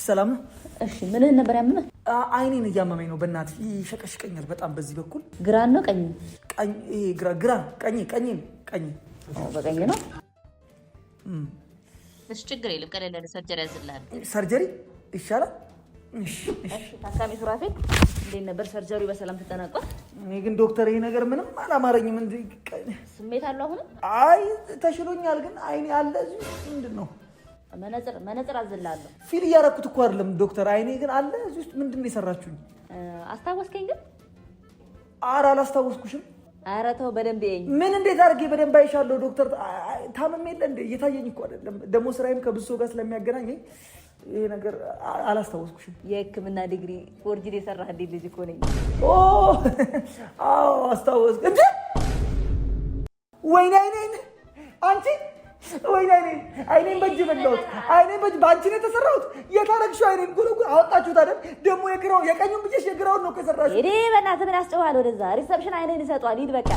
ሰላም ነው? እሺ ምንህ ነበር ያመመህ? አይኔን እያመመኝ ነው። በእናትህ ይሸቀሽቀኛል በጣም በዚህ በኩል። ግራን ነው ቀኝ? ቀኝ። ይሄ ግራ ቀኝ። በቀኝ ነው። እሺ ችግር የለም። ቀለል ያለ ሰርጀሪ ያዝልሃል። ሰርጀሪ ይሻላል? እሺ ታካሚ ሱራፌል እንዴት ነበር ሰርጀሪው? በሰላም ተጠናቋል? እኔ ግን ዶክተር ይሄ ነገር ምንም አላማረኝም። ስሜት አለው አሁን? አይ ተሽሎኛል፣ ግን አይኔ አለ እዚህ። ምንድነው? መነጽር አዝላለሁ። ፊል እያደረኩት እኮ አይደለም ዶክተር፣ አይኔ ግን አለ እዚህ ውስጥ። ምንድነው የሰራችሁኝ? አስታወስከኝ ግን? ኧረ አላስታወስኩሽም። ኧረ ተው በደንብ ይኸኝ። ምን እንዴት አድርጌ በደንብ አይሻለሁ ዶክተር? ታመም የለ እንዴ? እየታየኝ እኮ አይደለም። ደግሞ ስራዬም ከብዙ ሰው ጋር ስለሚያገናኘኝ ይሄ ነገር አላስታወስኩሽም። የሕክምና ዲግሪ ፎርጅድ የሰራህልኝ ልጅ እኮ ነኝ። አዎ አስታወስኩ እንዴ! ወይኔ አይኔን አንቺ! ወይኔ አይኔን በእጅ በላሁት። አይኔን በእጅ በአንቺ ነው የተሰራሁት። የታረግሽው አይኔን ጉልጉል አወጣችሁት አይደል? ደግሞ የግራው የቀኙን ብዬሽ የግራውን ነው ከሰራሽው። እኔ በእናትህ ምን ያስጨዋል? ወደዛ ሪሰፕሽን አይኔን ይሰጧል። ሂድ በቃ